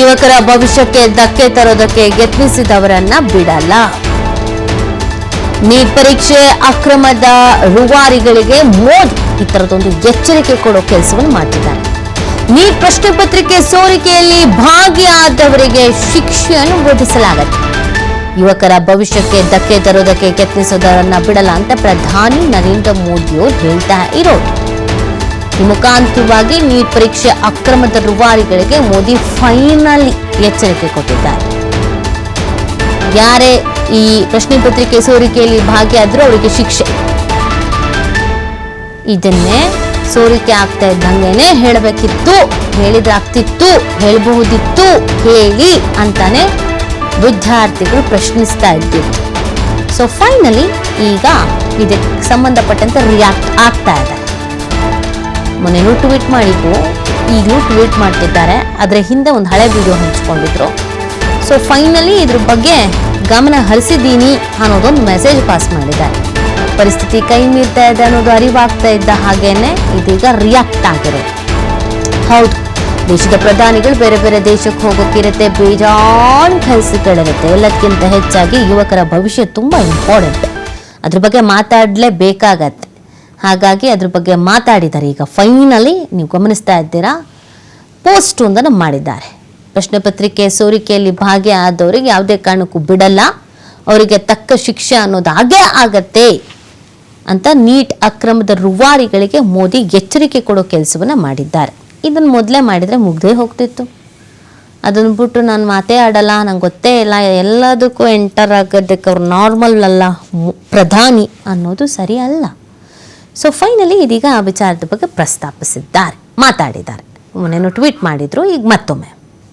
ಯುವಕರ ಭವಿಷ್ಯಕ್ಕೆ ಧಕ್ಕೆ ತರೋದಕ್ಕೆ ಯತ್ನಿಸಿದವರನ್ನ ಬಿಡಲ್ಲ. ನೀಟ್ ಪರೀಕ್ಷೆ ಅಕ್ರಮದ ರೂವಾರಿಗಳಿಗೆ ಮೋದಿ ಈ ತರದೊಂದು ಎಚ್ಚರಿಕೆ ಕೊಡೋ ಕೆಲಸವನ್ನು ಮಾಡ್ತಿದ್ದಾರೆ. ನೀಟ್ ಪ್ರಶ್ನೆ ಪತ್ರಿಕೆ ಸೋರಿಕೆಯಲ್ಲಿ ಭಾಗಿಯಾದವರಿಗೆ ಶಿಕ್ಷೆಯನ್ನು ವಿಧಿಸಲಾಗುತ್ತೆ. ಯುವಕರ ಭವಿಷ್ಯಕ್ಕೆ ಧಕ್ಕೆ ತರೋದಕ್ಕೆ ಯತ್ನಿಸೋದರನ್ನ ಬಿಡಲ್ಲ ಅಂತ ಪ್ರಧಾನಿ ನರೇಂದ್ರ ಮೋದಿಯವರು ಹೇಳ್ತಾ ಇರೋದು. ಈ ಮುಖಾಂತರವಾಗಿ ನೀಟ್ ಪರೀಕ್ಷೆ ಅಕ್ರಮದ ರೂವಾರಿಗಳಿಗೆ ಮೋದಿ ಫೈನಲ್ ಎಚ್ಚರಿಕೆ ಕೊಟ್ಟಿದ್ದಾರೆ. ಯಾರೇ ಈ ಪ್ರಶ್ನೆ ಪತ್ರಿಕೆ ಸೋರಿಕೆಯಲ್ಲಿ ಭಾಗಿಯಾದ್ರೂ ಅವರಿಗೆ ಶಿಕ್ಷೆ. ಇದನ್ನೇ ಸೋರಿಕೆ ಆಗ್ತಾ ಇದ್ದಂಗೆನೆ ಹೇಳಬೇಕಿತ್ತು, ಹೇಳಿದ್ರಾಗ್ತಿತ್ತು, ಹೇಳಬಹುದಿತ್ತು, ಹೇಳಿ ಅಂತಾನೆ ವಿದ್ಯಾರ್ಥಿಗಳು ಪ್ರಶ್ನಿಸ್ತಾ ಇದ್ದೀವಿ. ಸೊ ಫೈನಲಿ ಈಗ ಇದಕ್ಕೆ ಸಂಬಂಧಪಟ್ಟಂತೆ ರಿಯಾಕ್ಟ್ ಆಗ್ತಾ ಇದೆ. ಮೊನ್ನೆನೂ ಟ್ವೀಟ್ ಮಾಡಿದ್ರು, ಈಗಲೂ ಟ್ವೀಟ್ ಮಾಡ್ತಿದ್ದಾರೆ. ಅದರ ಹಿಂದೆ ಒಂದು ಹಳೆ ವಿಡಿಯೋ ಹಂಚ್ಕೊಂಡಿದ್ರು. ಸೊ ಫೈನಲಿ ಇದ್ರ ಬಗ್ಗೆ ಗಮನ ಹರಿಸಿದ್ದೀನಿ ಅನ್ನೋದೊಂದು ಮೆಸೇಜ್ ಪಾಸ್ ಮಾಡಿದ್ದಾರೆ. ಪರಿಸ್ಥಿತಿ ಕೈ ಮೀರ್ತಾ ಇದೆ ಅನ್ನೋದು ಅರಿವಾಗ್ತಾ ಇದ್ದ ಹಾಗೇನೆ ಇದೀಗ ರಿಯಾಕ್ಟ್ ಆಗಿರೋದು. ಹೌದು, ದೇಶದ ಪ್ರಧಾನಿಗಳು ಬೇರೆ ಬೇರೆ ದೇಶಕ್ಕೆ ಹೋಗೋಕ್ಕಿರುತ್ತೆ, ಬೇಜಾನ್ ಕೆಲಸಗಳಿರುತ್ತೆ. ಎಲ್ಲಕ್ಕಿಂತ ಹೆಚ್ಚಾಗಿ ಯುವಕರ ಭವಿಷ್ಯ ತುಂಬಾ ಇಂಪಾರ್ಟೆಂಟ್. ಅದ್ರ ಬಗ್ಗೆ ಮಾತಾಡಲೇಬೇಕಾಗತ್ತೆ. ಹಾಗಾಗಿ ಅದ್ರ ಬಗ್ಗೆ ಮಾತಾಡಿದ್ದಾರೆ. ಈಗ ಫೈನಲಿ ನೀವು ಗಮನಿಸ್ತಾ ಇದ್ದೀರಾ, ಪೋಸ್ಟ್ ಒಂದನ್ನು ಮಾಡಿದ್ದಾರೆ. ಪ್ರಶ್ನೆ ಪತ್ರಿಕೆ ಸೋರಿಕೆಯಲ್ಲಿ ಭಾಗಿಯಾದವರಿಗೆ ಯಾವುದೇ ಕಾರಣಕ್ಕೂ ಬಿಡಲ್ಲ, ಅವರಿಗೆ ತಕ್ಕ ಶಿಕ್ಷೆ ಅನ್ನೋದು ಹಾಗೇ ಆಗತ್ತೆ ಅಂತ ನೀಟ್ ಅಕ್ರಮದ ರೂವಾರಿಗಳಿಗೆ ಮೋದಿ ಎಚ್ಚರಿಕೆ ಕೊಡೋ ಕೆಲಸವನ್ನ ಮಾಡಿದ್ದಾರೆ. ಇದನ್ನು ಮೊದಲೇ ಮಾಡಿದರೆ ಮುಗ್ದೇ ಹೋಗ್ತಿತ್ತು. ಅದನ್ನು ಬಿಟ್ಟು ನಾನು ಮಾತೇ ಆಡಲ್ಲ, ನಂಗೆ ಗೊತ್ತೇ ಇಲ್ಲ, ಎಲ್ಲದಕ್ಕೂ ಎಂಟರ್ ಆಗೋದಕ್ಕೆ ಅವ್ರು ನಾರ್ಮಲ್ ಅಲ್ಲ ಪ್ರಧಾನಿ ಅನ್ನೋದು ಸರಿ ಅಲ್ಲ. ಸೊ ಫೈನಲಿ ಇದೀಗ ಆ ವಿಚಾರದ ಬಗ್ಗೆ ಪ್ರಸ್ತಾಪಿಸಿದ್ದಾರೆ, ಮಾತಾಡಿದ್ದಾರೆ. ಮೊನ್ನೆನೂ ಟ್ವೀಟ್ ಮಾಡಿದ್ರು, ಈಗ ಮತ್ತೊಮ್ಮೆ